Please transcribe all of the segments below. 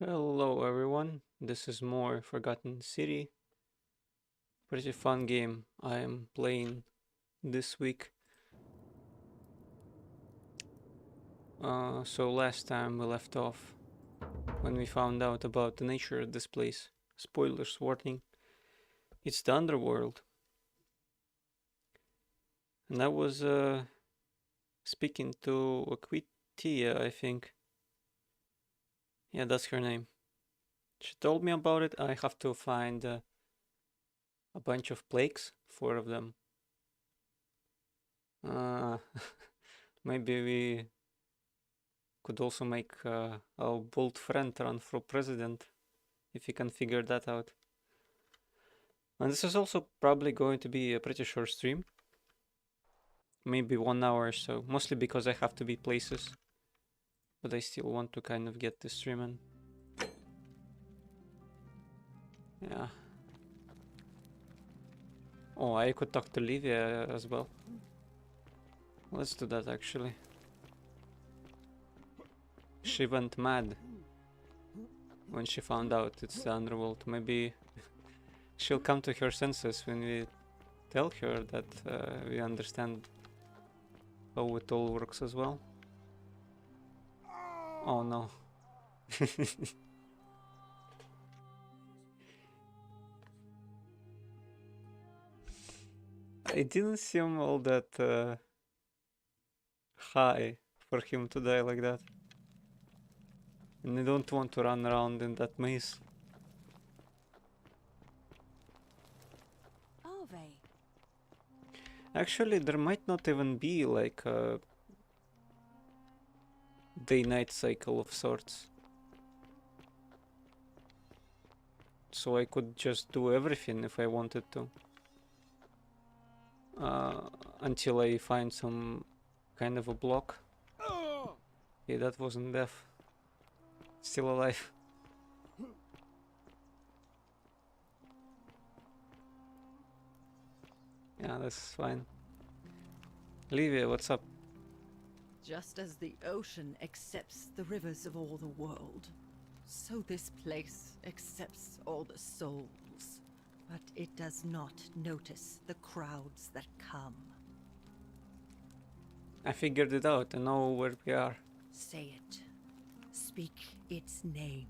Hello everyone, this is more Forgotten City. Pretty fun game I am playing this week. So last time we left off when we found out about the nature of this place. Spoilers warning, it's the underworld. And I was speaking to Aquitia, I think. Yeah, that's her name. She told me about it. I have to find a bunch of plagues, 4 of them. Uh, maybe we could also make our bold friend run for president if he can figure that out. And this is also probably going to be a pretty short stream, maybe 1 hour or so, mostly because I have to be places, but I still want to kind of get this stream in. Yeah. Oh, I could talk to Livia as well. Let's do that actually. She went mad when she found out it's the underworld. Maybe she'll come to her senses when we tell her that we understand how it all works as well. Oh no. It didn't seem all that high for him to die like that. And I don't want to run around in that maze. Are they? Actually, there might not even be like a day-night cycle of sorts. So I could just do everything if I wanted to. Until I find some kind of a block. Yeah, that wasn't death. Still alive. Yeah, that's fine. Livia, what's up? Just as the ocean accepts the rivers of all the world, so this place accepts all the souls. But it does not notice the crowds that come. I figured it out. I know where we are. Say it. Speak its name.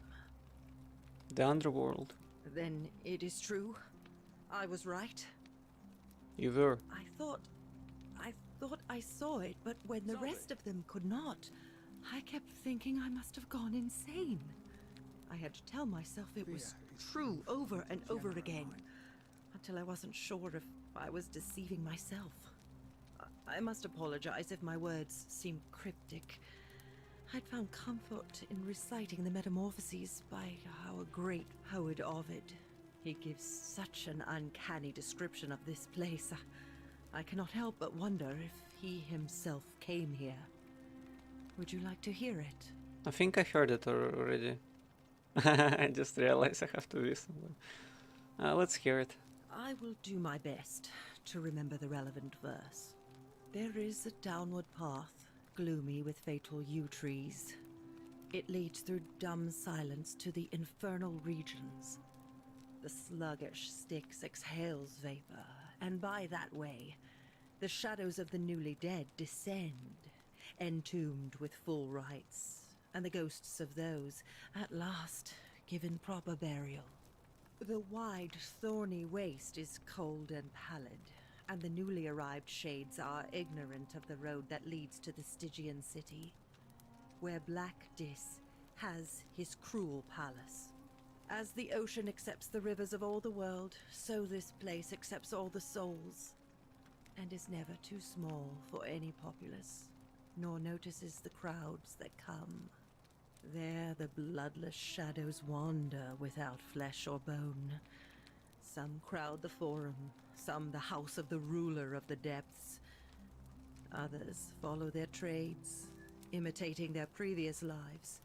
The underworld. Then it is true. I was right. You were. I thought I saw it, but when the rest of them could not, I kept thinking I must have gone insane. I had to tell myself it was true over and over again, until I wasn't sure if I was deceiving myself. I must apologize if my words seem cryptic. I'd found comfort in reciting the Metamorphoses by our great poet Ovid. He gives such an uncanny description of this place. I cannot help but wonder if he himself came here. Would you like to hear it? I think I heard it already. I just realized I have to listen. Let's hear it. I will do my best to remember the relevant verse. There is a downward path, gloomy with fatal yew trees. It leads through dumb silence to the infernal regions. The sluggish Styx exhales vapor, and by that way, the shadows of the newly dead descend, entombed with full rites, and the ghosts of those, at last, given proper burial. The wide, thorny waste is cold and pallid, and the newly arrived shades are ignorant of the road that leads to the Stygian city, where Black Dis has his cruel palace. As the ocean accepts the rivers of all the world, so this place accepts all the souls, and is never too small for any populace, nor notices the crowds that come. There the bloodless shadows wander without flesh or bone. Some crowd the forum, some the house of the ruler of the depths. Others follow their trades, imitating their previous lives,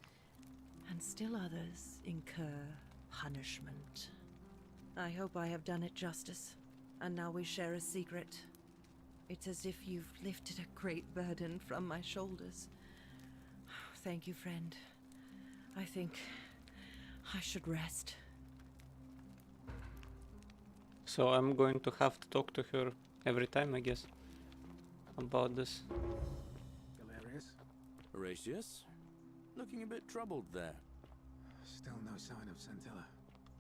and still others incur punishment. I hope I have done it justice, and now we share a secret. It's as if you've lifted a great burden from my shoulders. Thank you, friend. I think I should rest. So I'm going to have to talk to her every time, I guess, about this. Galerius? Horatius? Looking a bit troubled there. Still no sign of Centilla.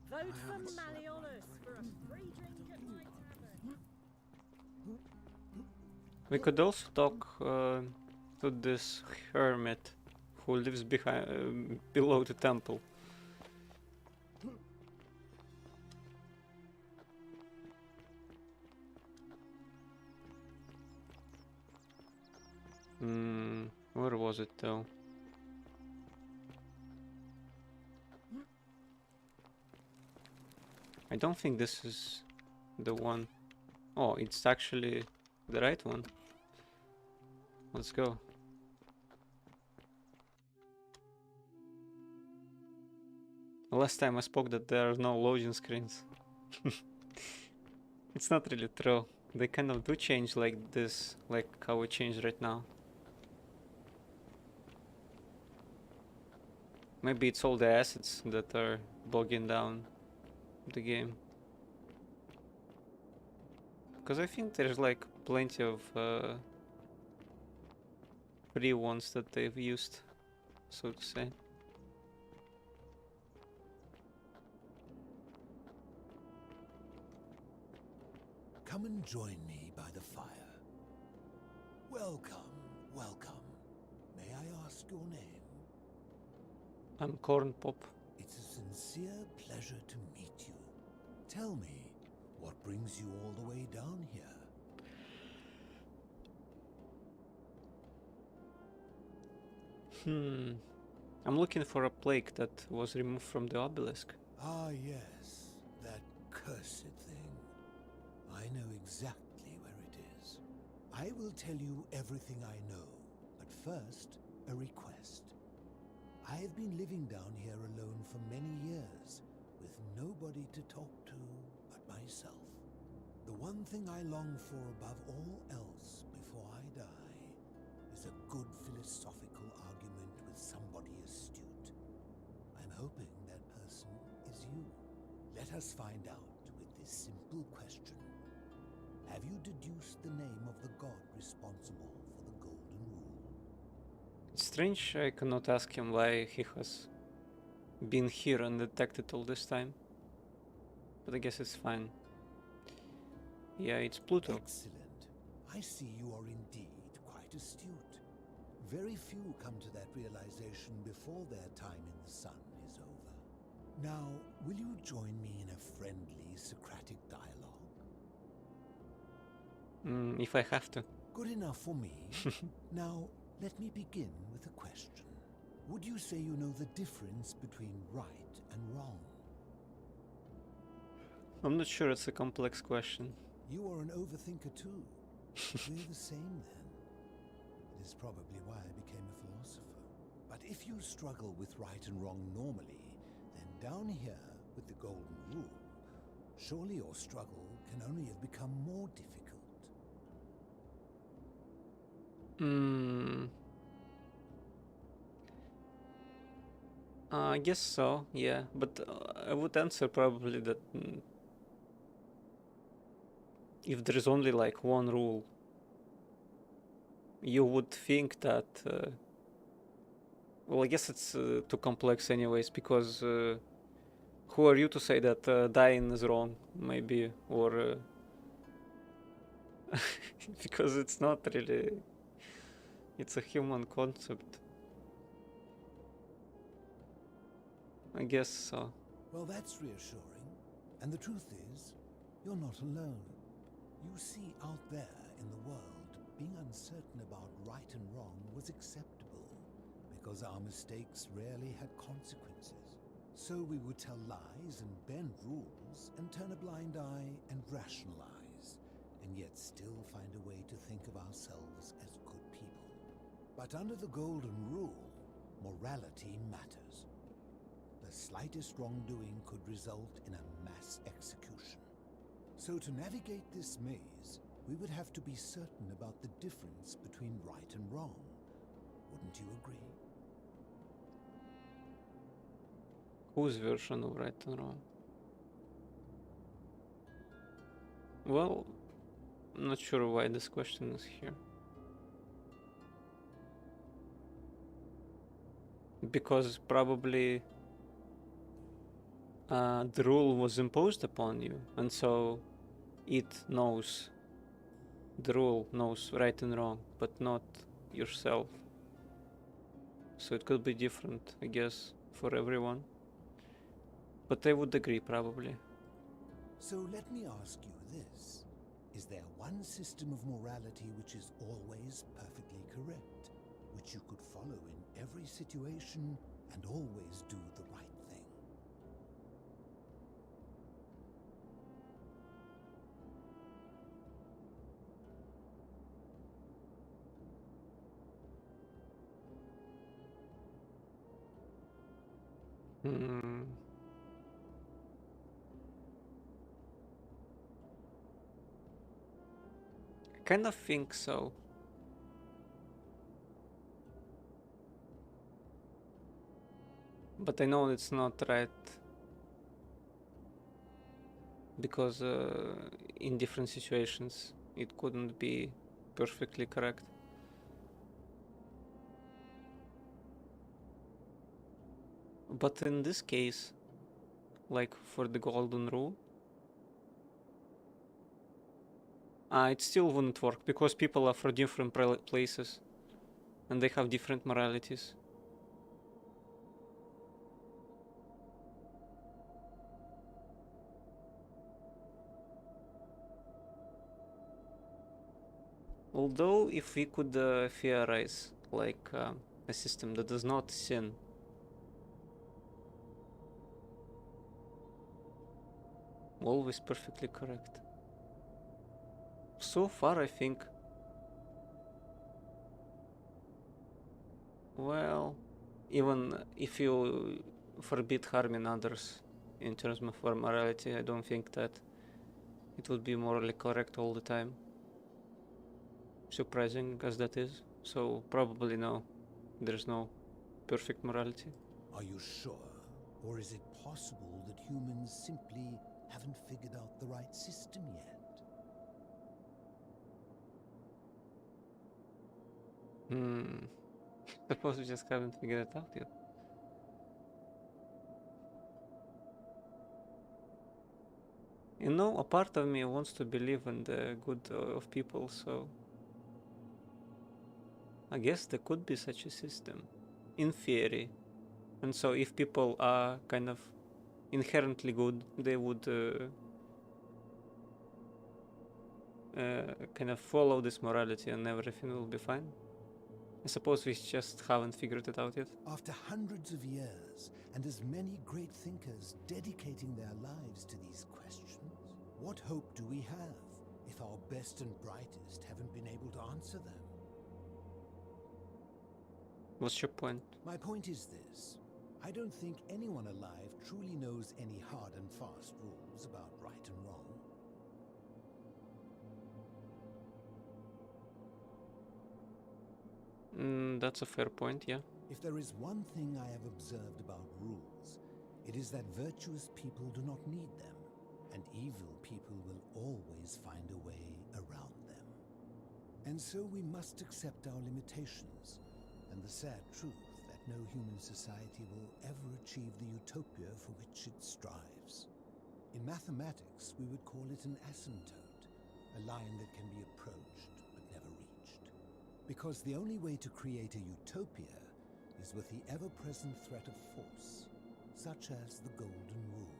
Vote I for haven't slept Malleolus like for a free drink at my tavern. We could also talk to this hermit who lives behind, below the temple. Where was it though? I don't think this is the one. Oh, it's actually the right one. Let's go. Last time I spoke that there are no loading screens. It's not really true. They kind of do change like this, like how it changed right now. Maybe it's all the assets that are bogging down the game. Because I think there's like plenty of free ones that they've used, so to say. Come and join me by the fire. Welcome, welcome. May I ask your name? I'm Corn Pop. It's a sincere pleasure to meet you. Tell me, what brings you all the way down here? I'm looking for a plaque that was removed from the obelisk. Ah, yes, that cursed thing. I know exactly where it is. I will tell you everything I know, but first, a request. I have been living down here alone for many years, with nobody to talk to but myself. The one thing I long for above all else before I die is a good philosophical argument with somebody astute. I'm hoping that person is you. Let us find out with this simple question. Have you deduced the name of the god responsible for the Golden Rule? It's strange I cannot ask him why he has been here undetected all this time. But I guess it's fine. Yeah, it's Pluto. Excellent. I see you are indeed quite astute. Very few come to that realization before their time in the sun is over. Now, will you join me in a friendly Socratic dialogue? If I have to. Good enough for me. Now, let me begin with a question. Would you say you know the difference between right and wrong? I'm not sure, it's a complex question. You are an overthinker too. We're the same then. It is probably why I became a philosopher. But if you struggle with right and wrong normally, then down here with the Golden Rule, surely your struggle can only have become more difficult. I guess so, yeah. But I would answer probably that if there is only like one rule, you would think that. Well, I guess it's too complex, anyways, because who are you to say that dying is wrong, maybe, or because it's not really. It's a human concept. I guess so. Well, that's reassuring. And the truth is, you're not alone. You see, out there in the world, being uncertain about right and wrong was acceptable, because our mistakes rarely had consequences. So we would tell lies and bend rules and turn a blind eye and rationalize, and yet still find a way to think of ourselves as good people. But under the Golden Rule, morality matters. The slightest wrongdoing could result in a mass execution. So to navigate this maze, we would have to be certain about the difference between right and wrong. Wouldn't you agree? Whose version of right and wrong? Well, I'm not sure why this question is here. Because probably the rule was imposed upon you, and so it knows, the rule knows right and wrong, but not yourself. So it could be different, I guess, for everyone. But I would agree, probably. So let me ask you this. Is there one system of morality which is always perfectly correct, which you could follow in every situation and always do the right thing? Hmm. I kind of think so. But I know it's not right. Because in different situations it couldn't be perfectly correct. But in this case, like for the golden rule, it still wouldn't work because people are from different places and they have different moralities. Although if we could theorize like a system that does not sin, always perfectly correct. So far I think, well, even if you forbid harming others in terms of morality, I don't think that it would be morally correct all the time. Surprising as that is. So probably no, there's no perfect morality. Are you sure? Or is it possible that humans simply haven't figured out the right system yet? Suppose we just haven't figured it out yet. You know, a part of me wants to believe in the good of people, so I guess there could be such a system, in theory. And so if people are kind of inherently good, they would kind of follow this morality and everything will be fine. I suppose we just haven't figured it out yet. After hundreds of years, and as many great thinkers dedicating their lives to these questions, what hope do we have if our best and brightest haven't been able to answer them? What's your point? My point is this. I don't think anyone alive truly knows any hard and fast rules about right and wrong. That's a fair point, yeah. If there is one thing I have observed about rules, it is that virtuous people do not need them, and evil people will always find a way around them. And so we must accept our limitations, and the sad truth that no human society will ever achieve the utopia for which it strives. In mathematics, we would call it an asymptote, a line that can be approached but never reached. Because the only way to create a utopia is with the ever-present threat of force, such as the Golden Rule.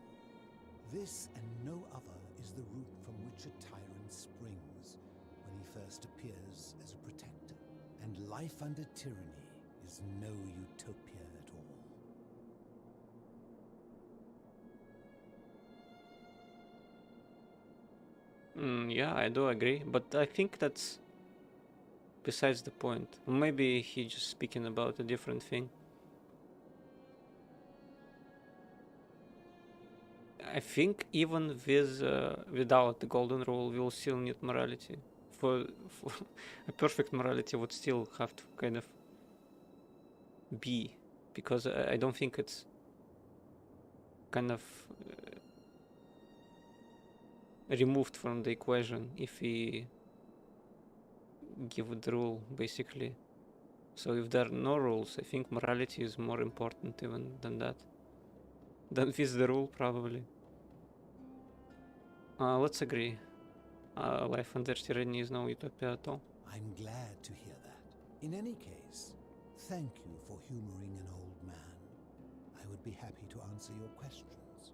This and no other is the root from which a tyrant springs when he first appears as a protector. And life under tyranny is no utopia at all. Yeah, I do agree, but I think that's besides the point. Maybe he's just speaking about a different thing. I think even with without the golden rule, we'll still need morality. For a perfect morality would still have to kind of be, because I don't think it's kind of removed from the equation if we give the rule, basically. So if there are no rules, I think morality is more important even than that. Than with the rule, probably. Let's agree. Life under tyranny is no utopia at all. I'm glad to hear that. In any case, thank you for humoring an old man. I would be happy to answer your questions.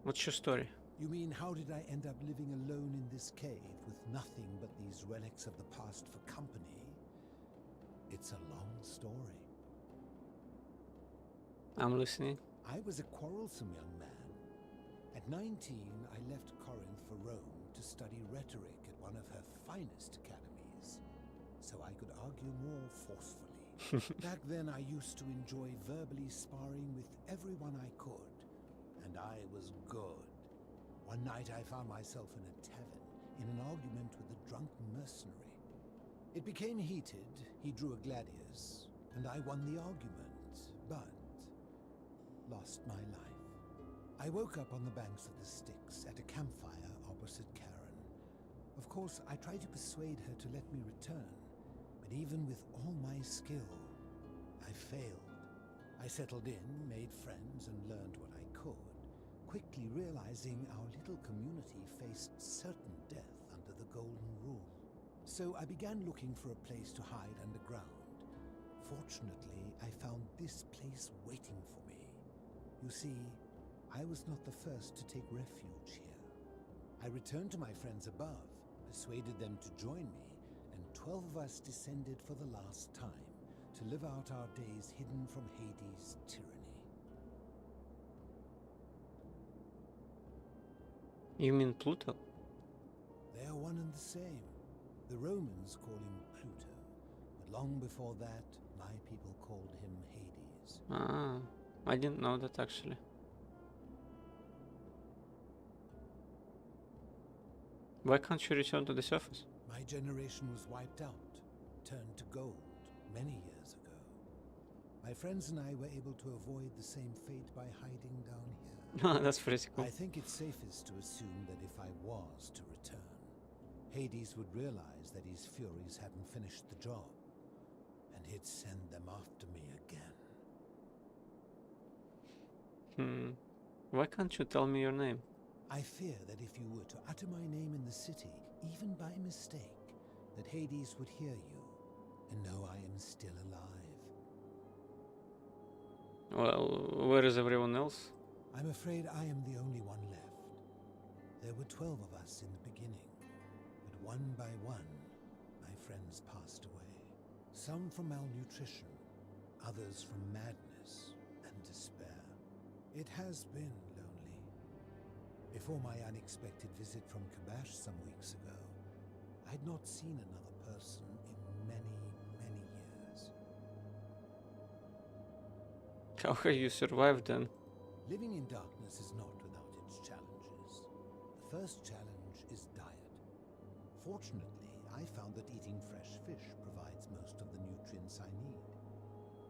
What's your story? You mean, how did I end up living alone in this cave with nothing but these relics of the past for company? It's a long story. I'm listening. I was a quarrelsome young man. At 19, I left Corinth for Rome to study rhetoric at one of her finest academies, so I could argue more forcefully. Back then, I used to enjoy verbally sparring with everyone I could, and I was good. One night, I found myself in a tavern in an argument with a drunk mercenary. It became heated. He drew a gladius, and I won the argument, but lost my life. I woke up on the banks of the Styx at a campfire opposite Karen. Of course, I tried to persuade her to let me return, but even with all my skill, I failed. I settled in, made friends, and learned what I could, quickly realizing our little community faced certain death under the Golden Rule. So I began looking for a place to hide underground. Fortunately, I found this place waiting for me. You see, I was not the first to take refuge here. I returned to my friends above, persuaded them to join me, and 12 of us descended for the last time to live out our days hidden from Hades' tyranny. You mean Pluto? They are one and the same. The Romans call him Pluto, but long before that, my people called him Hades. Ah, I didn't know that actually. Why can't you return to the surface? My generation was wiped out, turned to gold, many years ago. My friends and I were able to avoid the same fate by hiding down here. That's pretty cool. I think it's safest to assume that if I was to return, Hades would realize that his furies hadn't finished the job, and he'd send them after me again. Why can't you tell me your name? I fear that if you were to utter my name in the city, even by mistake, that Hades would hear you and know I am still alive. Well, where is everyone else? I'm afraid I am the only one left. There were 12 of us in the beginning, but one by one, my friends passed away. Some from malnutrition, others from madness and despair. It has been lonely. Before my unexpected visit from Kabash some weeks ago, I'd not seen another person in many, many years. How have you survived then? Living in darkness is not without its challenges. The first challenge is diet. Fortunately, I found that eating fresh fish provides most of the nutrients I need.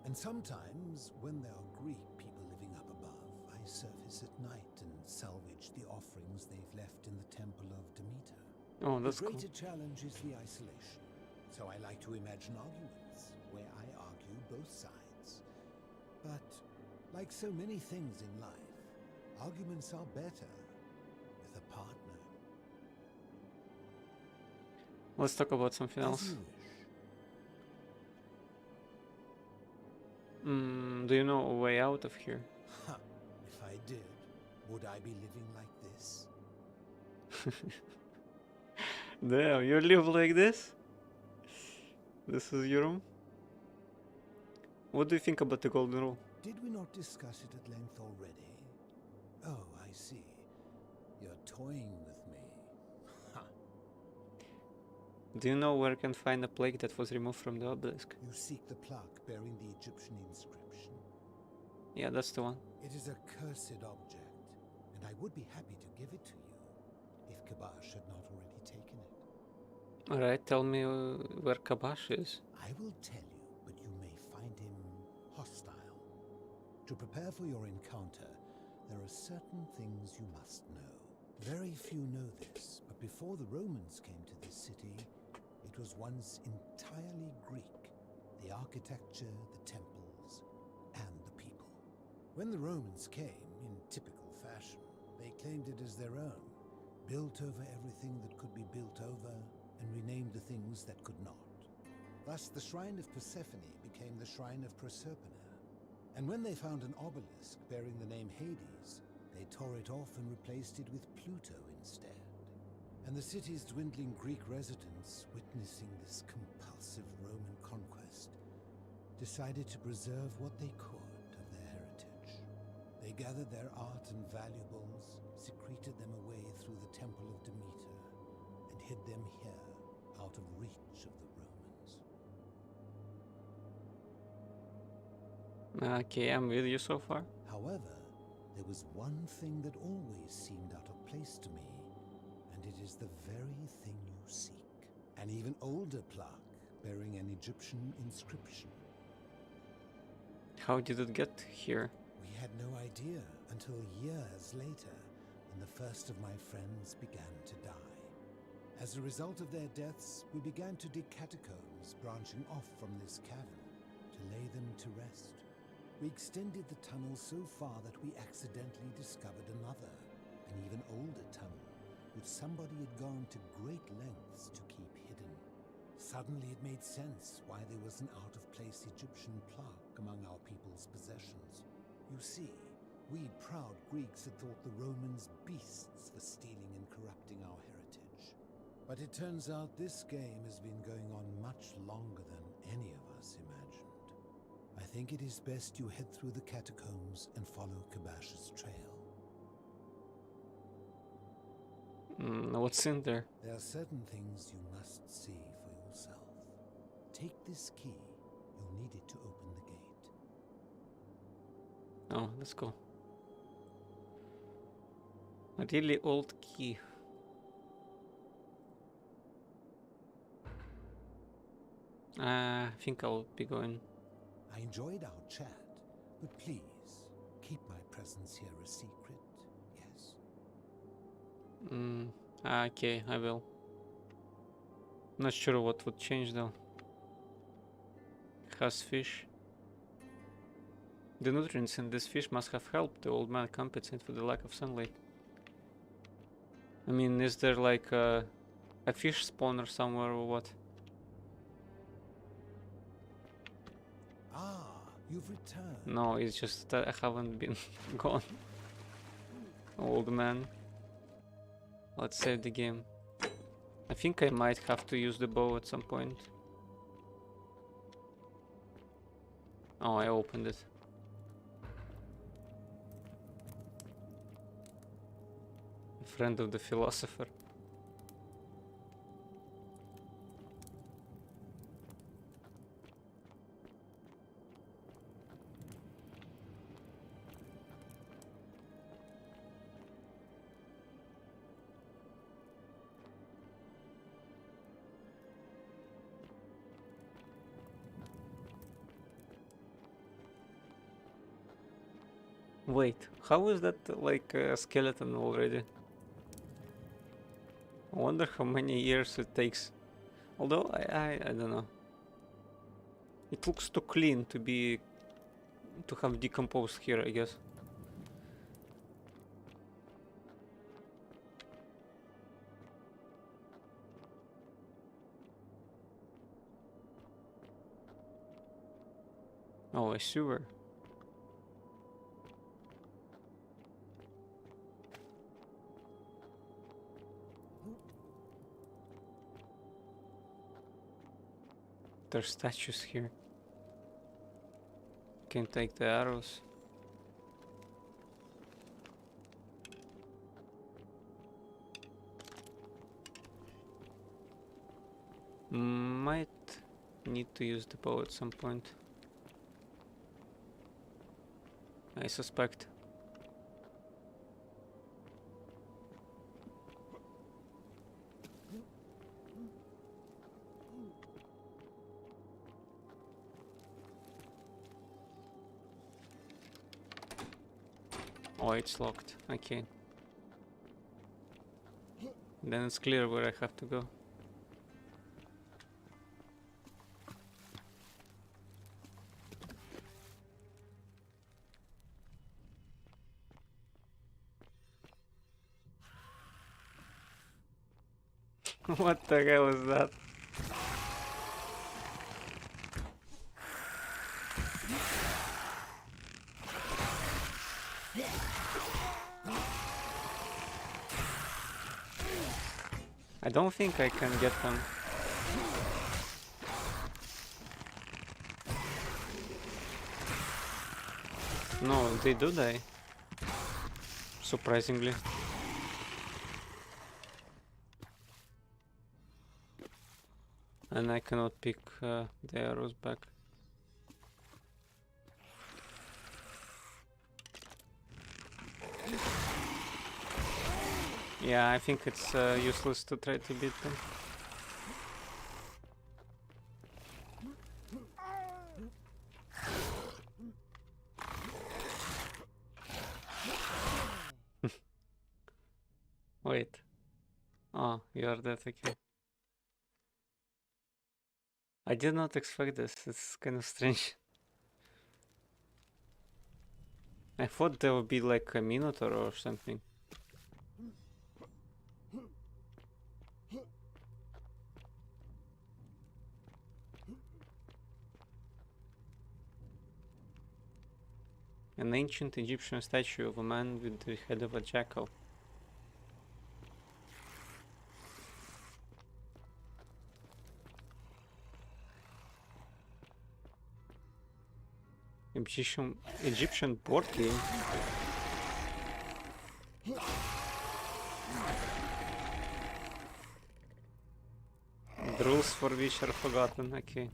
And sometimes, when there are Greek people living up above, I surface at night and salvage the offerings they've left in the temple of Demeter. Oh, that's The cool. greater challenge is the isolation. So I like to imagine arguments, where I argue both sides. But, like so many things in life, arguments are better with a partner. Let's talk about something As else. you wish. Do you know a way out of here? Ha! If I did, would I be living like this? Damn, you live like this? This is your room? What do you think about the golden rule? Did we not discuss it at length already? Oh, I see. You're toying with me. Ha! Do you know where I can find a plaque that was removed from the obelisk? You seek the plaque bearing the Egyptian inscription. Yeah, that's the one. It is a cursed object, and I would be happy to give it to you, if Kabash had not already taken it. Alright, tell me where Kabash is. I will tell you, but you may find him hostile. To prepare for your encounter, there are certain things you must know. Very few know this, but before the Romans came to this city, it was once entirely Greek. The architecture, the temples, and the people. When the Romans came, in typical fashion, they claimed it as their own, built over everything that could be built over, and renamed the things that could not. Thus, the shrine of Persephone became the shrine of Proserpina. And when they found an obelisk bearing the name Hades, they tore it off and replaced it with Pluto instead. And the city's dwindling Greek residents, witnessing this compulsive Roman conquest, decided to preserve what they could of their heritage. They gathered their art and valuables, secreted them away through the Temple of Demeter, and hid them here, out of reach of the Romans. Okay, I'm with you so far. However, there was one thing that always seemed out of place to me, and it is the very thing you seek. An even older plaque bearing an Egyptian inscription. How did it get here? We had no idea until years later, when the first of my friends began to die. As a result of their deaths, we began to dig catacombs branching off from this cavern to lay them to rest. We extended the tunnel so far that we accidentally discovered another, an even older tunnel, which somebody had gone to great lengths to keep hidden. Suddenly it made sense why there was an out-of-place Egyptian plaque among our people's possessions. You see, we proud Greeks had thought the Romans beasts for stealing and corrupting our heritage. But it turns out this game has been going on much longer than any of us imagined. I think it is best you head through the catacombs and follow Kabash's trail. What's in there? There are certain things you must see for yourself. Take this key. You'll need it to open the gate. Oh, let's go. A really old key. I think I'll be going. I enjoyed our chat, but please, keep my presence here a secret, yes? Okay, I will. Not sure what would change though. Has fish. The nutrients in this fish must have helped the old man compensate for the lack of sunlight. I mean, is there like a fish spawner somewhere or what? Ah, you've returned. No, it's just that I haven't been gone. Old man. Let's save the game. I think I might have to use the bow at some point. Oh, I opened it. Friend of the philosopher. Wait, how is that like a skeleton already? I wonder how many years it takes. Although I don't know. It looks too clean to be to have decomposed here, I guess. Oh, a sewer. There's statues here. Can take the arrows. Might need to use the bow at some point. I suspect. Oh, it's locked. Okay. Then it's clear where I have to go. What the hell is that? I don't think I can get them. No, they do die. Surprisingly. And I cannot pick the arrows back. Yeah, I think it's useless to try to beat them. Wait. Oh, you are dead, okay. I did not expect this, it's kind of strange. I thought there would be like a minotaur or something. An ancient Egyptian statue of a man with the head of a jackal. Egyptian board game. The rules for which are forgotten, okay.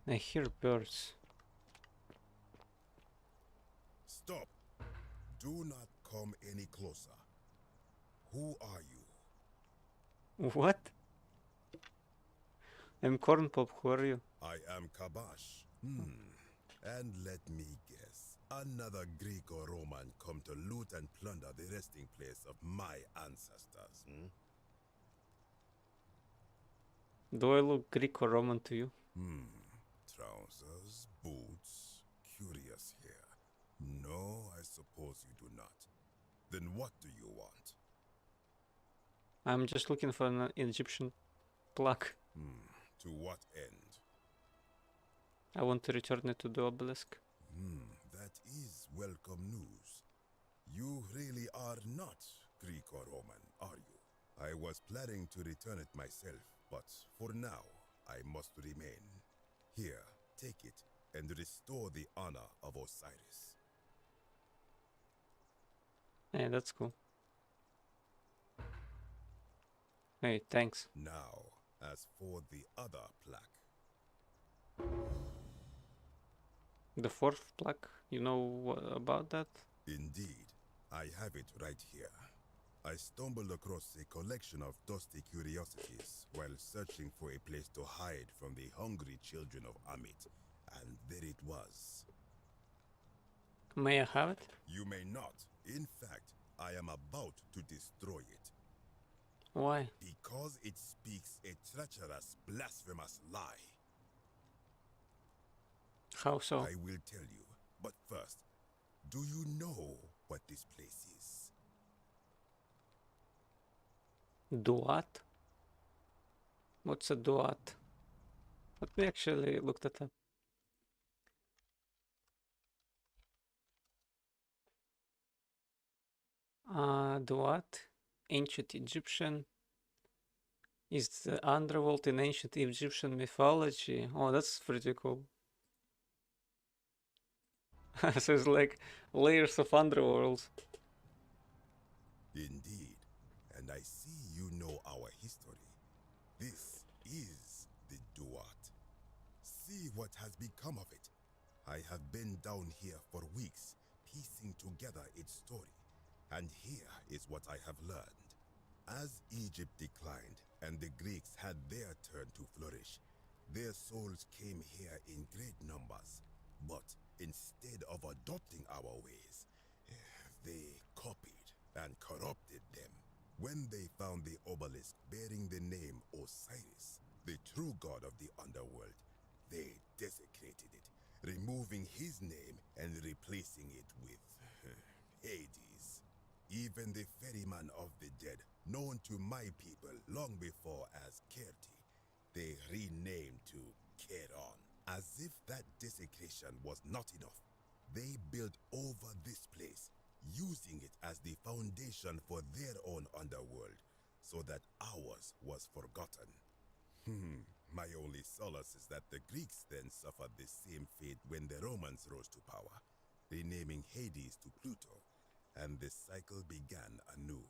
I hear birds. Stop. Do not come any closer. Who are you? What? I'm Corn Pop, who are you? I am Kabash. And let me guess. Another Greco-Roman come to loot and plunder the resting place of my ancestors. Do I look Greek or Roman to you? Trousers, boots, curious hair. No, I suppose you do not. Then what do you want? I'm just looking for an Egyptian plaque. To what end? I want to return it to the obelisk. That is welcome news. You really are not Greek or Roman, are you? I was planning to return it myself, but for now, I must remain. Here, take it and restore the honor of Osiris. Yeah, that's cool. Hey, thanks. Now, as for the other plaque. The fourth plaque, you know about that? Indeed, I have it right here. I stumbled across a collection of dusty curiosities while searching for a place to hide from the hungry children of Amit, and there it was. May I have it? You may not. In fact, I am about to destroy it. Why? Because it speaks a treacherous, blasphemous lie. How so? I will tell you, but first, do you know what this place is? Duat? What's a duat? Let me actually look that up. Duat, ancient Egyptian, is the underworld in ancient Egyptian mythology. Oh, that's pretty cool. So it's like layers of underworlds. Indeed, and I see you know our history. This is the Duat. See what has become of it. I have been down here for weeks, piecing together its story. And here is what I have learned. As Egypt declined and the Greeks had their turn to flourish, their souls came here in great numbers. But instead of adopting our ways, they copied and corrupted them. When they found the obelisk bearing the name Osiris, the true god of the underworld, they desecrated it, removing his name and replacing it with Hades. Even the ferryman of the dead, known to my people long before as Kerti, they renamed to Keron. As if that desecration was not enough, they built over this place, using it as the foundation for their own underworld, so that ours was forgotten. My only solace is that the Greeks then suffered the same fate when the Romans rose to power, renaming Hades to Pluto, and the cycle began anew.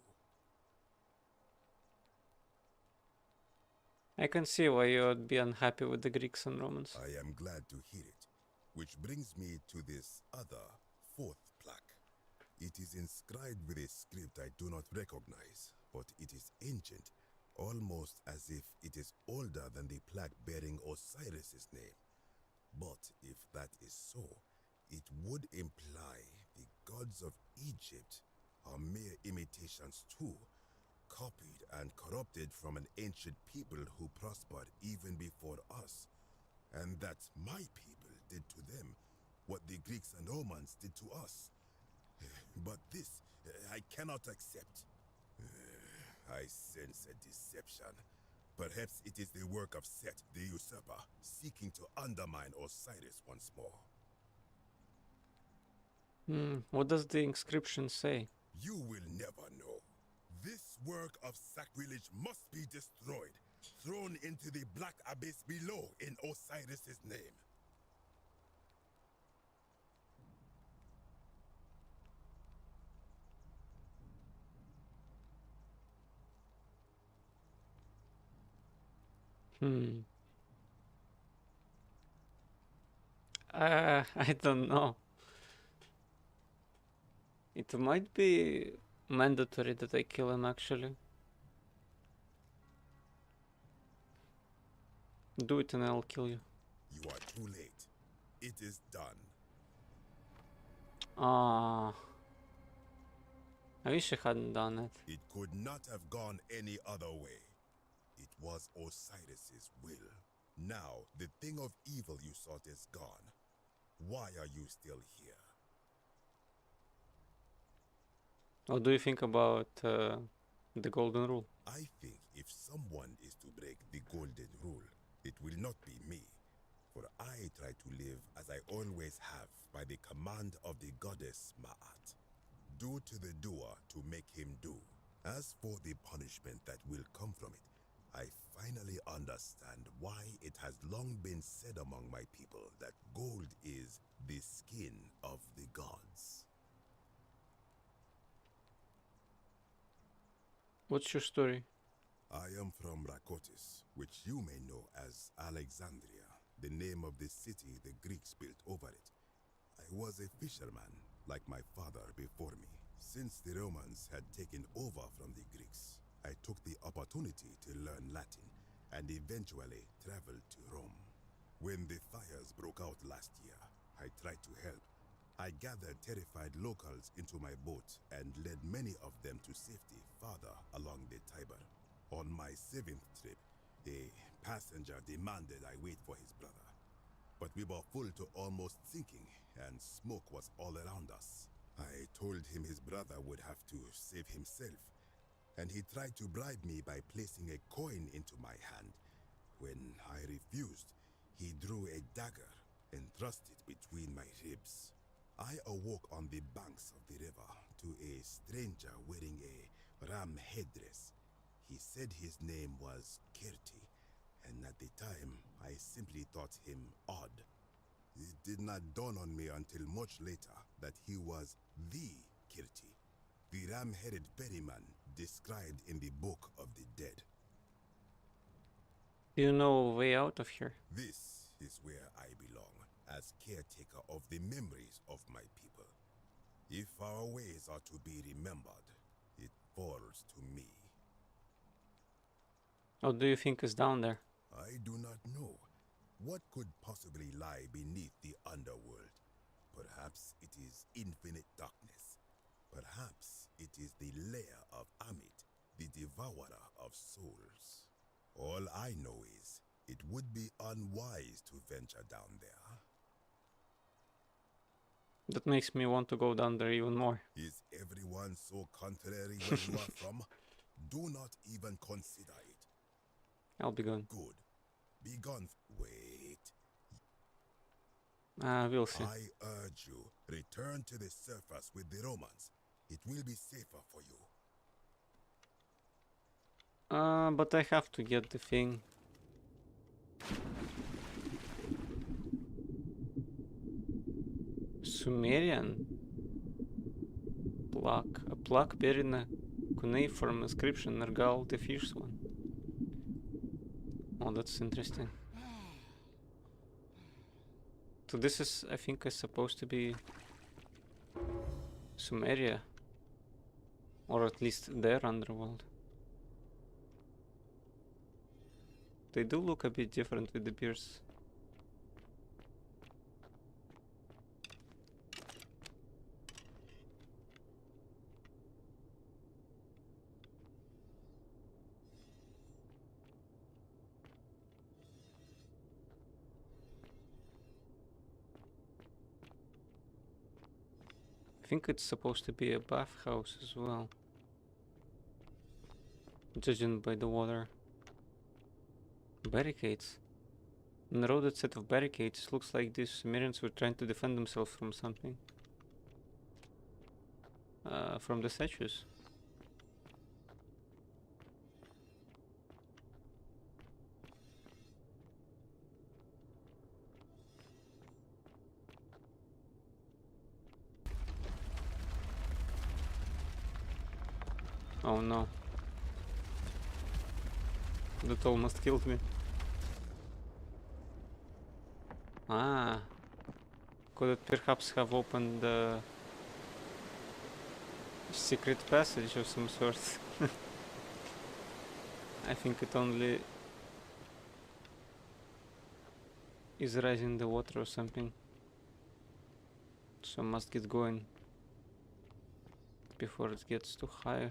I can see why you would be unhappy with the Greeks and Romans. I am glad to hear it, which brings me to this other, fourth plaque. It is inscribed with a script I do not recognize, but it is ancient, almost as if it is older than the plaque bearing Osiris's name. But if that is so, it would imply the gods of Egypt are mere imitations too, copied and corrupted from an ancient people who prospered even before us, and that my people did to them what the Greeks and Romans did to us. But this I cannot accept. I sense a deception. Perhaps it is the work of Set, the usurper, seeking to undermine Osiris once more. What does the inscription say? You will never know. This work of sacrilege must be destroyed, thrown into the black abyss below in Osiris's name. I don't know. It might be mandatory that I kill him, actually. Do it and I'll kill you. You are too late. It is done. Ah. I wish I hadn't done it. It could not have gone any other way. It was Osiris's will. Now, the thing of evil you sought is gone. Why are you still here? What do you think about the golden rule? I think if someone is to break the golden rule, it will not be me. For I try to live as I always have by the command of the goddess Ma'at. Do to the doer to make him do. As for the punishment that will come from it, I finally understand why it has long been said among my people that gold is the skin of the gods. What's your story? I am from Rakotis, which you may know as Alexandria, the name of the city the Greeks built over it. I was a fisherman, like my father before me. Since the Romans had taken over from the Greeks, I took the opportunity to learn Latin and eventually traveled to Rome. When the fires broke out last year, I tried to help. I gathered terrified locals into my boat and led many of them to safety farther along the Tiber. On my 7th trip, a passenger demanded I wait for his brother. But we were full to almost sinking, and smoke was all around us. I told him his brother would have to save himself, and he tried to bribe me by placing a coin into my hand. When I refused, he drew a dagger and thrust it between my ribs. I awoke on the banks of the river to a stranger wearing a ram headdress. He said his name was Kerti, and at the time, I simply thought him odd. It did not dawn on me until much later that he was the Kerti, the ram-headed ferryman described in the Book of the Dead. Do you know a way out of here? This is where I belong, as caretaker of the memories of my people. If our ways are to be remembered, it falls to me. What do you think is down there? I do not know. What could possibly lie beneath the underworld? Perhaps it is infinite darkness. Perhaps it is the lair of Amit, the devourer of souls. All I know is, it would be unwise to venture down there. That makes me want to go down there even more. Is everyone so contrary where you are from? Do not even consider it. I'll be gone. Good. Be gone. Wait. We'll see. I urge you, return to the surface with the Romans. It will be safer for you. But I have to get the thing. Sumerian plaque. A plaque bearing a cuneiform inscription, Nergal the fierce one. Oh, that's interesting. So this is, I think, is supposed to be Sumeria, or at least their underworld. They do look a bit different with the beards. I think it's supposed to be a bathhouse as well, judging by the water. Barricades. An eroded set of barricades. Looks like these Sumerians were trying to defend themselves from something. From the statues. Oh no. That almost killed me. Ah. Could it perhaps have opened the secret passage of some sort? I think it only is rising the water or something. So I must get going before it gets too high.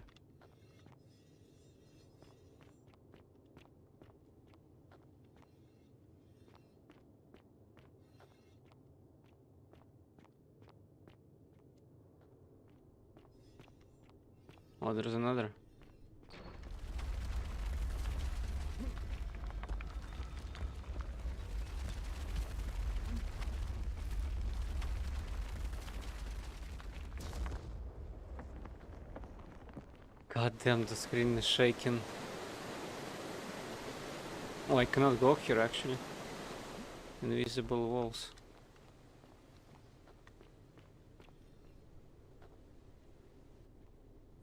Oh, there's another. God damn, the screen is shaking. Oh, I cannot go here actually. Invisible walls.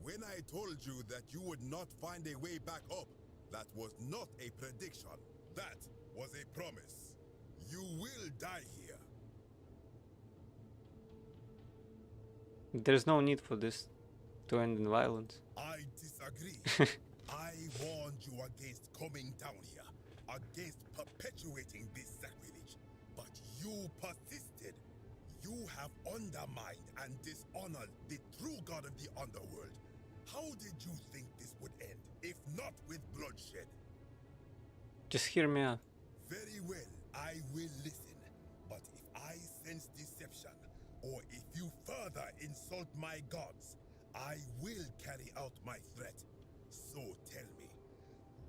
When I told you that you would not find a way back up, that was not a prediction. That was a promise. You will die here. There's no need for this to end in violence. I disagree. I warned you against coming down here, against perpetuating this sacrilege. But you persisted. You have undermined and dishonored the true god of the underworld. How did you think this would end, if not with bloodshed? Just hear me out. Very well, I will listen. But if I sense deception, or if you further insult my gods, I will carry out my threat. So tell me,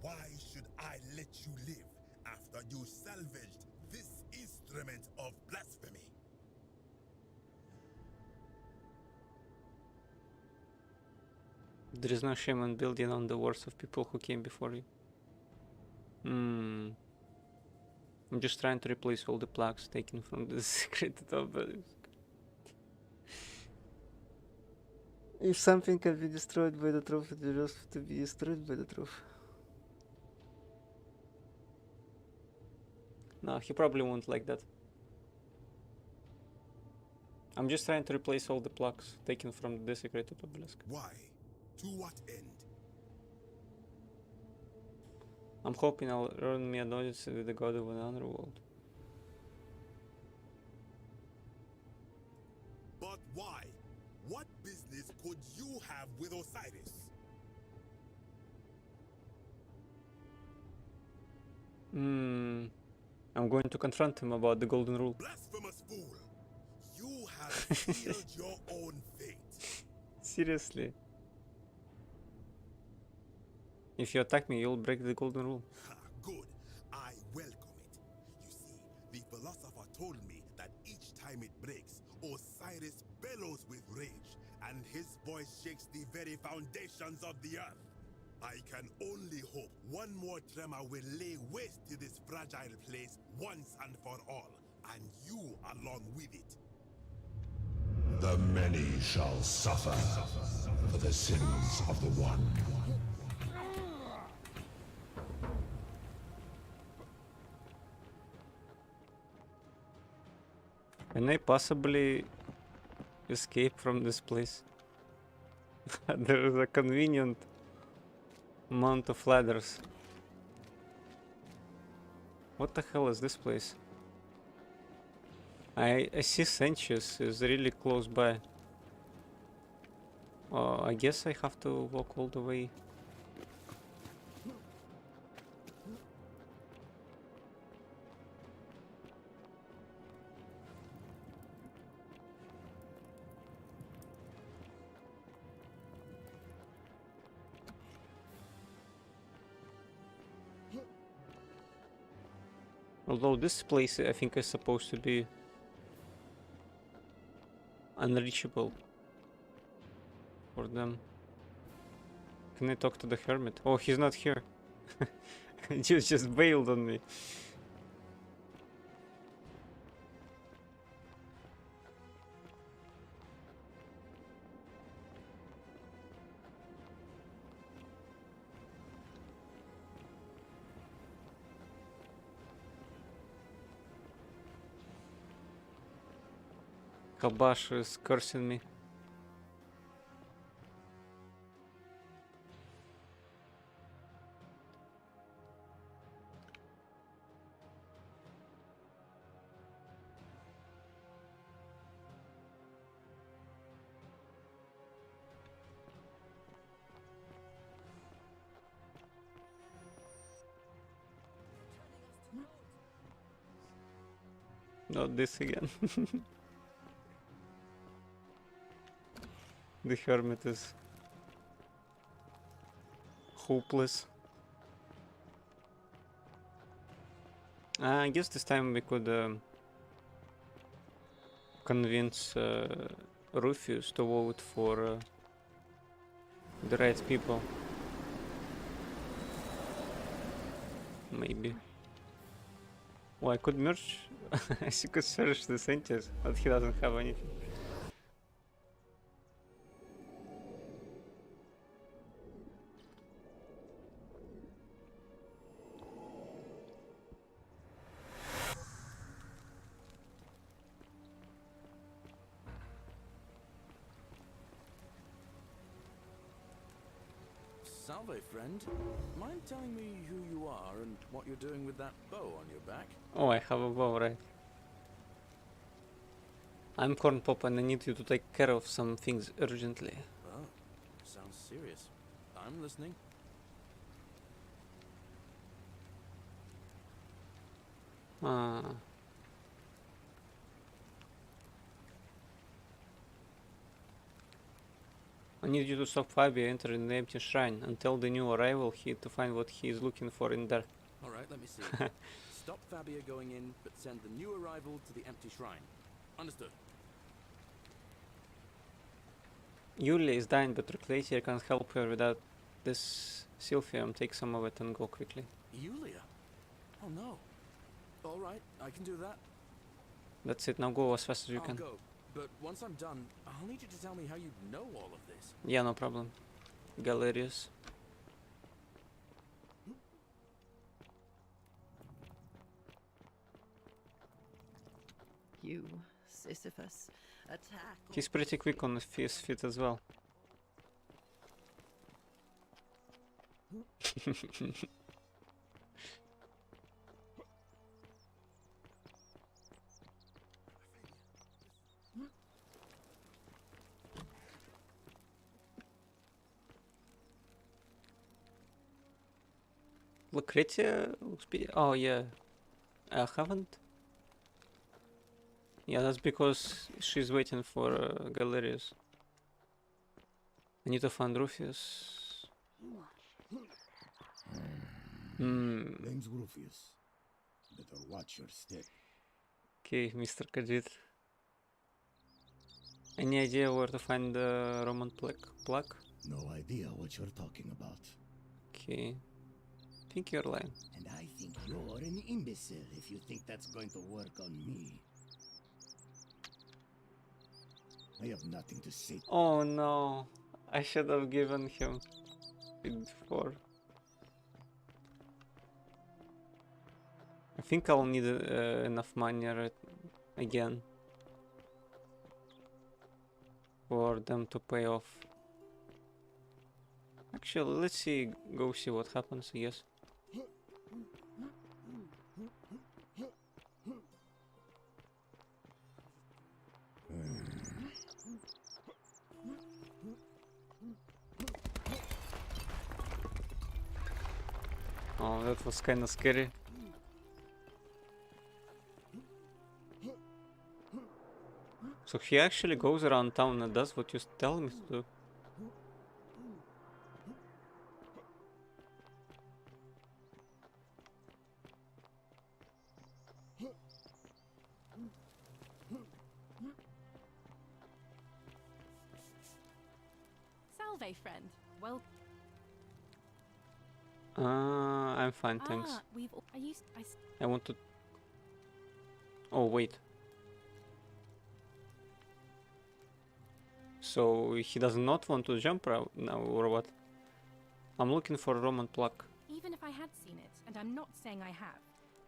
why should I let you live after you salvaged this instrument of blasphemy? There is no shame in building on the words of people who came before you. I'm just trying to replace all the plaques taken from the secret top. If something can be destroyed by the truth, it deserves to be destroyed by the truth. No, he probably won't like that. I'm just trying to replace all the plugs taken from the desecrated obelisk. Why? To what end? I'm hoping I'll earn me an audience with the god of an underworld. But why? What business could you have with Osiris? I'm going to confront him about the golden rule. Blasphemous fool! You have sealed your own fate. Seriously. If you attack me, you'll break the golden rule. Ha, good. I welcome it. You see, the philosopher told me that each time it breaks, Osiris bellows with rage, and his voice shakes the very foundations of the earth. I can only hope one more tremor will lay waste to this fragile place once and for all, and you along with it. The many shall suffer for the sins of the one. Can I possibly escape from this place? There is a convenient amount of ladders. What the hell is this place? I see Sanchez is really close by. I guess I have to walk all the way. Although this place I think is supposed to be unreachable for them. Can I talk to the hermit? Oh, he's not here. He just bailed on me. Kabash is cursing me. Not this again. The hermit is hopeless. I guess this time we could convince Rufus to vote for the right people. Maybe. Well, I could merge. I could search the Sanchez, but he doesn't have anything. Salve, friend. Mind telling me who you are and what you're doing with that bow on your back? Oh, I have a bow, right? I'm Corn Pop and I need you to take care of some things urgently. Oh, sounds serious. I'm listening. I need you to stop Fabio entering the empty shrine and tell the new arrival here to find what he is looking for in there. Alright, let me see. Stop Fabia going in, but send the new arrival to the empty shrine. Understood. Yulia is dying, but Reclatia can't help her without this silphium. Take some of it and go quickly. Yulia? Oh no. Alright, I can do that. That's it, now go as fast as you I'll can. go. But once I'm done, I'll need you to tell me how you know all of this. Yeah, no problem. Galerius. You Sisyphus, attack. or He's pretty quick on his feet as well. Lucretia looks oh yeah, I haven't. Yeah, that's because she's waiting for Galerius. I need to find Rufus. Name's Rufius. Better watch your step. Okay, Mr. Khajiit. Any idea where to find the Roman plaque? No idea what you're talking about. Okay. I think you're lying. And I think you're an imbecile if you think that's going to work on me. I have nothing to say. Oh no, I should have given him it before. I think I'll need enough money again for them to pay off. Actually, let's go see what happens, I guess. Oh, that was kinda scary. So he actually goes around town and does what you tell him to do. Salve, friend. Well, I'm fine, thanks. I want to... Oh, wait. So he does not want to jump now, or what? I'm looking for a Roman plaque. even if I had seen it, and I'm not saying I have,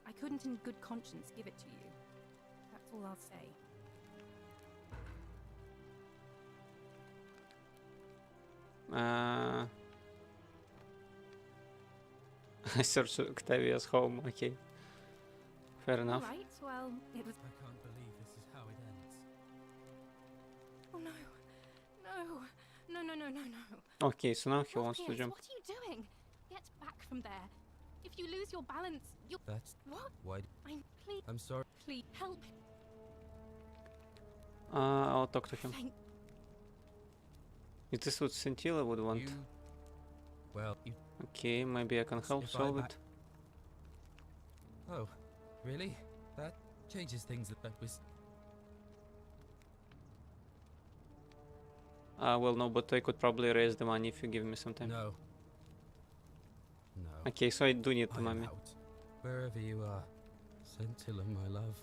I couldn't in good conscience give it to you. That's all I'll say. I searched Octavia's home, okay. Fair enough. Alright, well, it was... I can't believe this is how it ends. Oh no. No. No. Okay, so now he wants to Orpheus, jump. What are you doing? Get back from there. If you lose your balance, you'll... That's... What? Why... Please, I'm sorry. please, help. I'll talk to him. Thank... Is this what Scintilla would want? Well, you... Okay, maybe I can help If solve I- it. Oh, really? That changes things that was... Well, no, but I could probably raise the money if you give me some time. No. No. Okay, so I do need the I am money. out. Wherever you are. Scintilla, my love.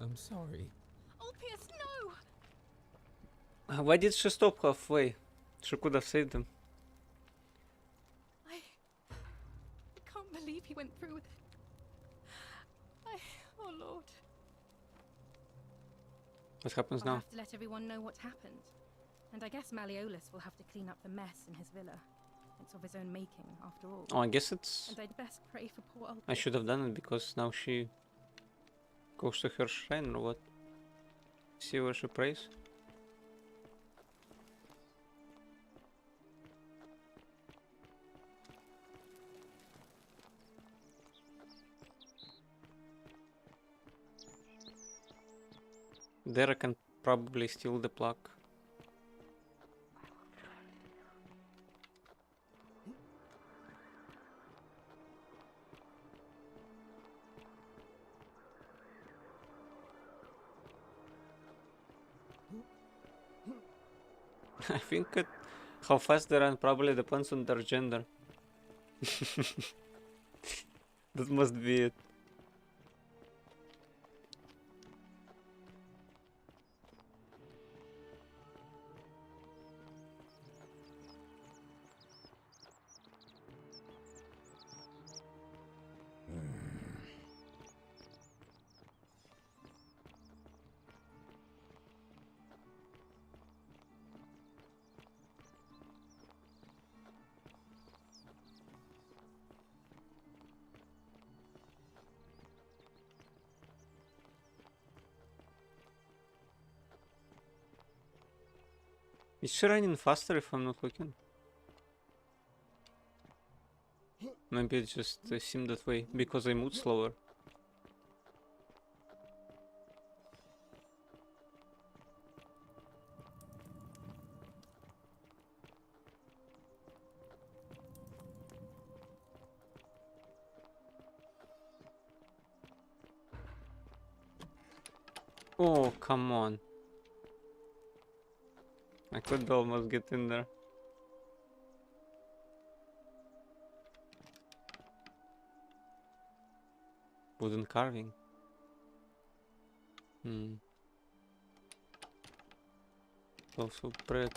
I'm sorry. Orpheus, no! Why did she stop halfway? She could have saved them. I can't believe he went through with it. Oh Lord. What happens I'll now? have to let everyone know what's happened. And I guess Malleolus will have to clean up the mess in his villa. It's of his own making, after all. Oh, I guess it's... And I'd best pray for poor old... I should have done it because now she goes to her shrine or what? See where she prays? There I can probably steal the plaque. I think how fast they run probably depends on their gender. That must be it. Is she running faster if I'm not looking? Maybe it just seemed that way because I moved slower. Oh, come on. I could almost get in there. Wooden carving. Also bread.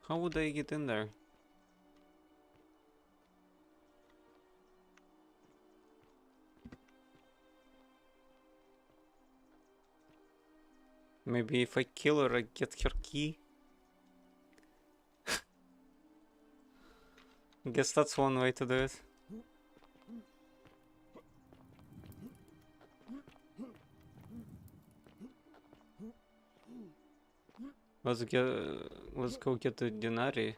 How would I get in there? Maybe if I kill her, I get her key. Guess that's one way to do it. Let's go get the Denari.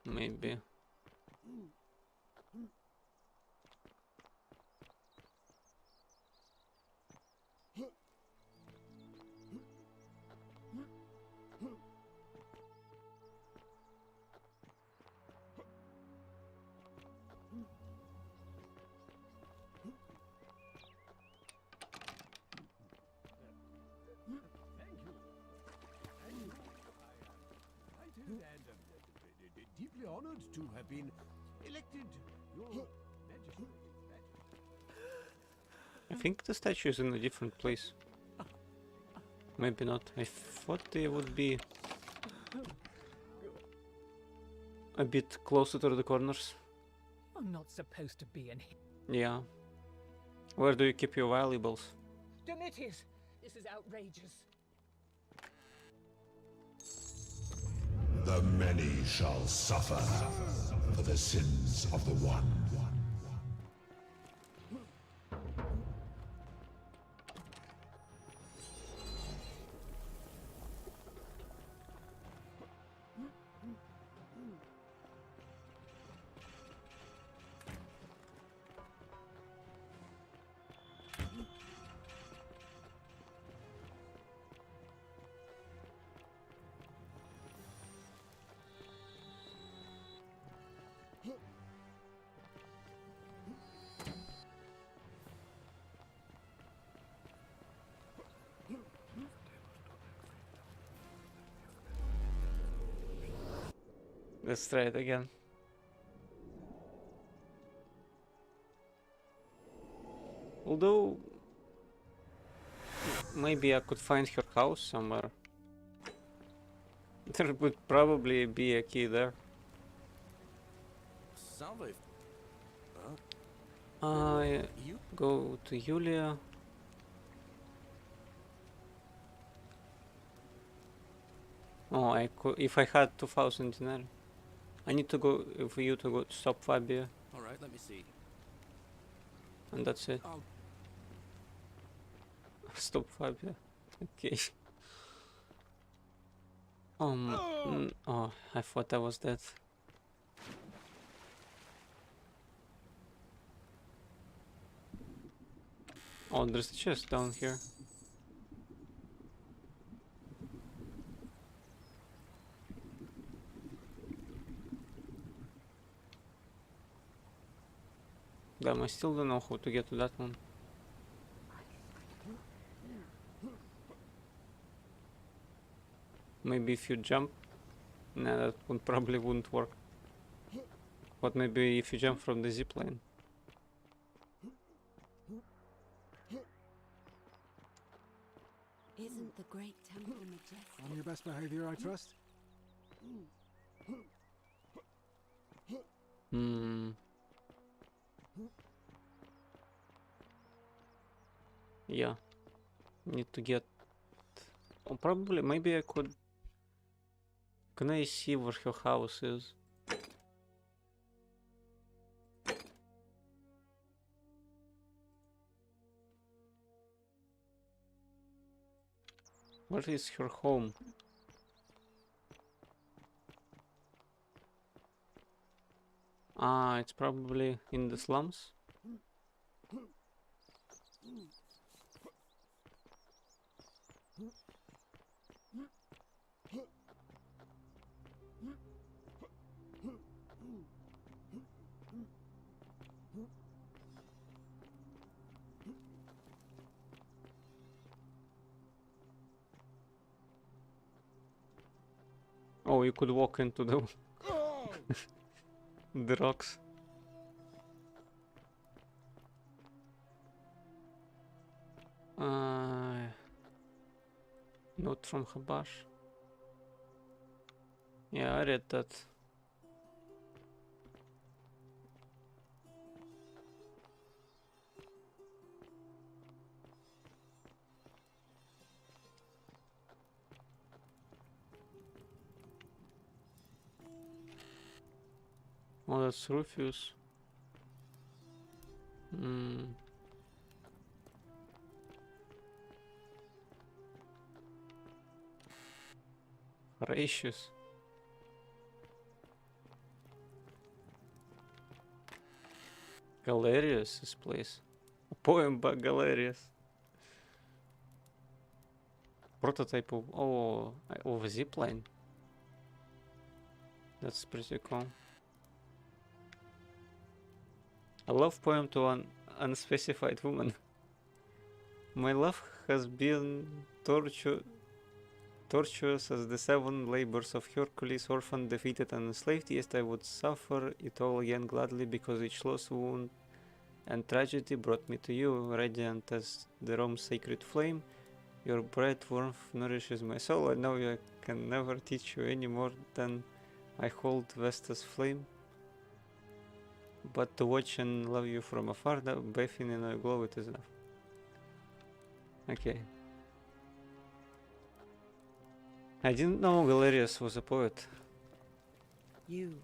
Maybe. Deeply honored to have been elected your majesty. I think the statue is in a different place. Maybe not. I thought they would be a bit closer to the corners. I'm not supposed to be in here. Yeah. Where do you keep your valuables? Domitius, this is outrageous. The many shall suffer for the sins of the one. Let's try it again. Although maybe I could find her house somewhere. There would probably be a key there. Salve. I You? go to Julia. Oh, I could if I had 2,000 dinar. I need to go for you to go to stop Fabia, All right, let me see. and that's it. I'll Stop Fabia. Okay. Oh, I thought I was dead. Oh, there's a chest down here. Damn, I still don't know how to get to that one. Maybe if you jump? Nah, that would probably wouldn't work. But maybe if you jump from the zipline. Isn't the great temple majestic? On your best behavior, I trust? Yeah. Need to get... Oh, probably, maybe I could... Can I see where her house is? What is her home? Ah, it's probably in the slums. Oh, you could walk into the the rocks. Note from Habash. Yeah, I read that. Oh, that's Rufus. Horatius. Galerius, this place. A poem by Galerius. Prototype of a zipline. That's pretty cool. A love poem to an unspecified woman. My love has been tortuous as the 7 labors of Hercules, orphaned, defeated, and enslaved. Yes, I would suffer it all again gladly, because each loss, wound, and tragedy brought me to you, radiant as the Rome's sacred flame. Your bright warmth nourishes my soul. I know I can never teach you any more than I hold Vesta's flame. But to watch and love you from afar, bathing in a glow, it is enough. Okay. I didn't know Galerius was a poet. You,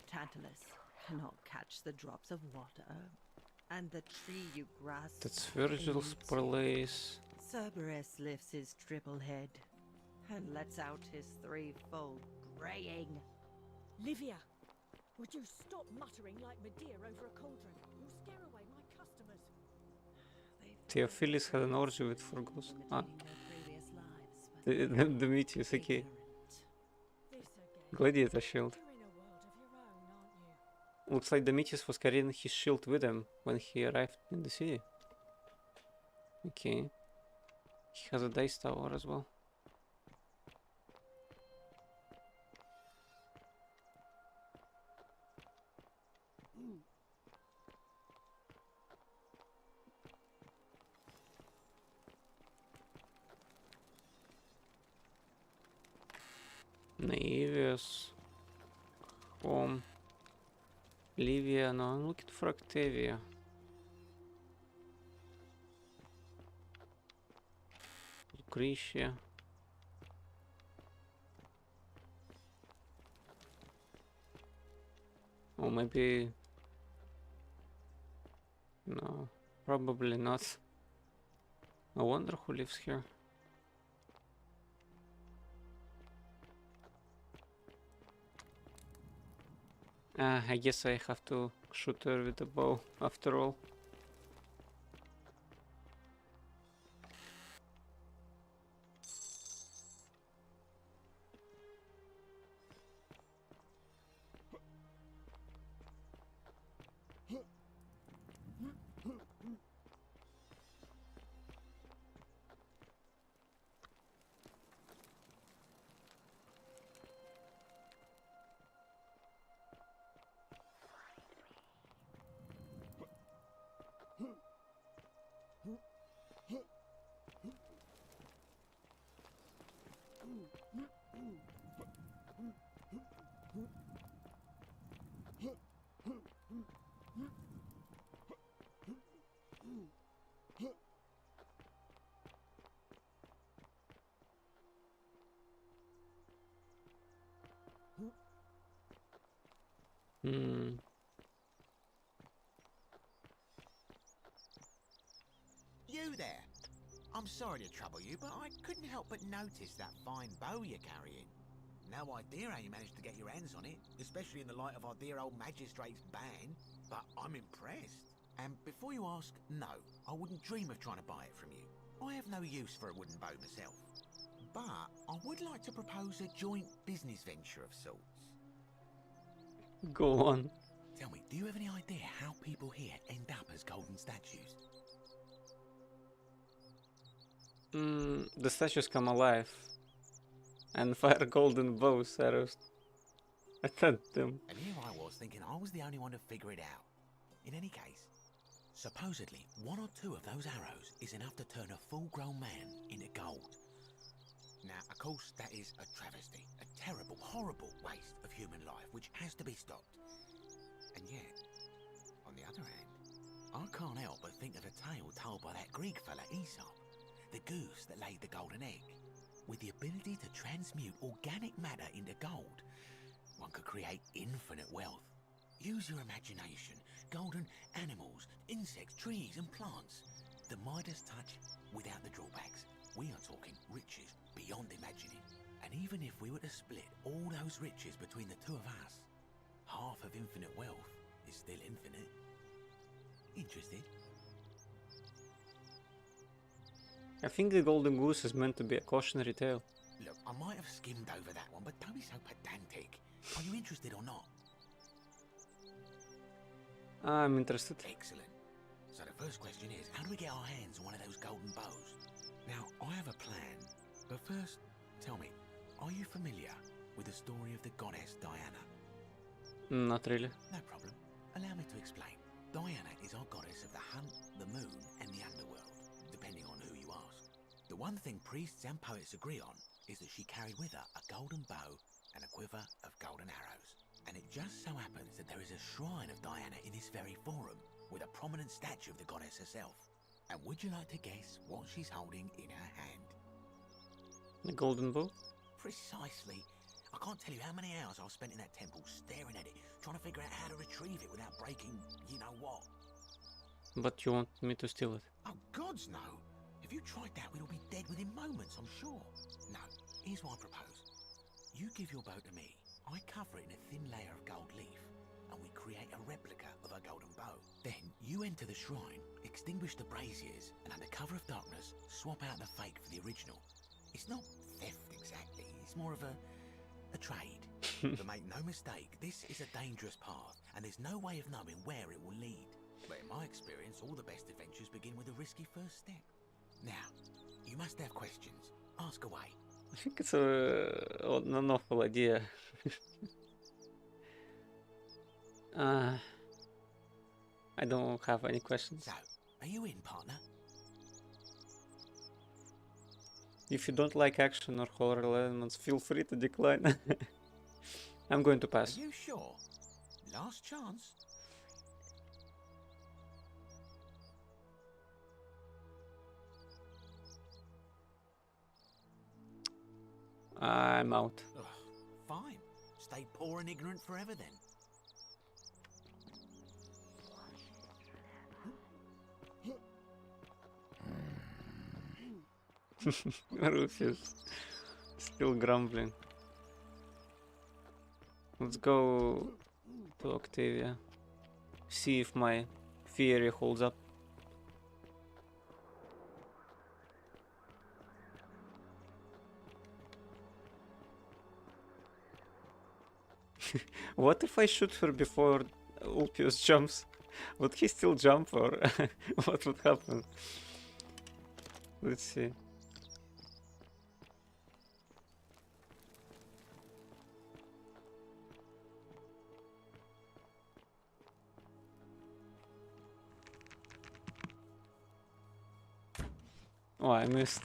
Tantalus, cannot catch the drops of water, and the tree you grasp. That's Virgil's parlays. Cerberus lifts his triple head and lets out his threefold braying. Livia, would you stop muttering like Medea over a cauldron? You'll scare away my customers. Theophilus had an orgy with Forgus. Ah. Demetrius, okay. Gladiator shield. Looks like Demetrius was carrying his shield with him when he arrived in the city. Okay. He has a dice tower as well. Naevius. Home. Livia, no, I'm looking for Octavia. Lucretia. Or maybe... No, probably not. I wonder who lives here. I guess I have to shoot her with a bow after all. You there! I'm sorry to trouble you, but I couldn't help but notice that fine bow you're carrying. No idea how you managed to get your hands on it, especially in the light of our dear old magistrate's ban, but I'm impressed. And before you ask, no, I wouldn't dream of trying to buy it from you. I have no use for a wooden bow myself. But I would like to propose a joint business venture of sorts. Go on. Tell me, do you have any idea how people here end up as golden statues? The statues come alive and fire golden bows arrows at them. And here I was thinking I was the only one to figure it out. In any case, supposedly 1 or 2 of those arrows is enough to turn a full-grown man into gold. Now, of course, that is a travesty, a terrible, horrible waste of human life which has to be stopped. And yet, on the other hand, I can't help but think of a tale told by that Greek fella Aesop, the goose that laid the golden egg. With the ability to transmute organic matter into gold, one could create infinite wealth. Use your imagination. Golden animals, insects, trees and plants. The Midas touch without the drawbacks. We are talking riches beyond imagining. And even if we were to split all those riches between the 2 of us, half of infinite wealth is still infinite. Interested? I think the golden goose is meant to be a cautionary tale. Look, I might have skimmed over that one, but don't be so pedantic. Are you interested or not? I'm interested. Excellent. So the first question is, how do we get our hands on one of those golden bows? Now, I have a plan, but first, tell me, are you familiar with the story of the goddess Diana? Not really. No problem. Allow me to explain. Diana is our goddess of the hunt, the moon, and the underworld, depending on who you ask. The one thing priests and poets agree on is that she carried with her a golden bow and a quiver of golden arrows. And it just so happens that there is a shrine of Diana in this very forum, with a prominent statue of the goddess herself. And would you like to guess what she's holding in her hand? The golden bow? Precisely. I can't tell you how many hours I've spent in that temple staring at it, trying to figure out how to retrieve it without breaking you-know-what. But you want me to steal it? Oh, gods no! If you tried that, we'd all be dead within moments, I'm sure. No, here's what I propose. You give your bow to me, I cover it in a thin layer of gold leaf, and we create a replica of a golden bow. Then you enter the shrine, extinguish the braziers, and under cover of darkness, swap out the fake for the original. It's not theft exactly, it's more of a trade. But make no mistake, this is a dangerous path, and there's no way of knowing where it will lead. But in my experience, all the best adventures begin with a risky first step. Now, you must have questions. Ask away. I think it's an awful idea. I don't have any questions. So, are you in, partner? If you don't like action or horror elements, feel free to decline. I'm going to pass. Are you sure? Last chance. I'm out. Ugh, fine. Stay poor and ignorant forever then. Rufus still grumbling. Let's go to Octavia. See if my theory holds up. What if I shoot her before Ulpius jumps? Would he still jump, or what would happen? Let's see. Oh, I missed.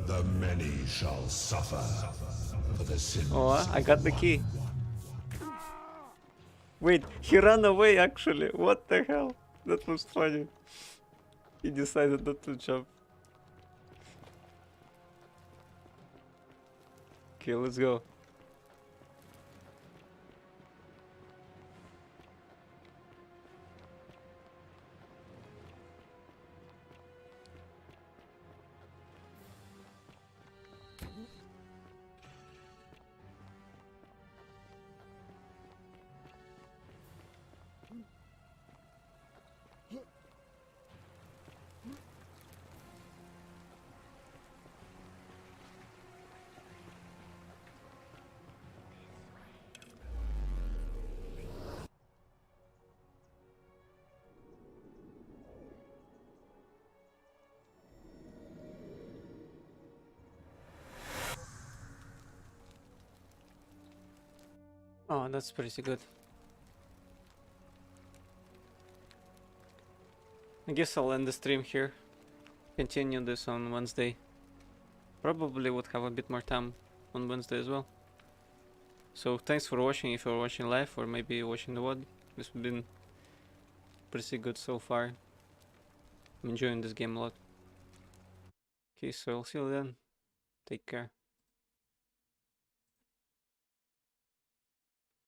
The many shall suffer for the sins. Oh, I got the key. Wait, he ran away actually. What the hell? That was funny. He decided not to jump. Okay, let's go. Oh, that's pretty good. I guess I'll end the stream here. Continue this on Wednesday. Probably would have a bit more time on Wednesday as well. So thanks for watching if you're watching live or maybe watching the VOD. This has been pretty good so far. I'm enjoying this game a lot. Okay, so I'll see you then. Take care.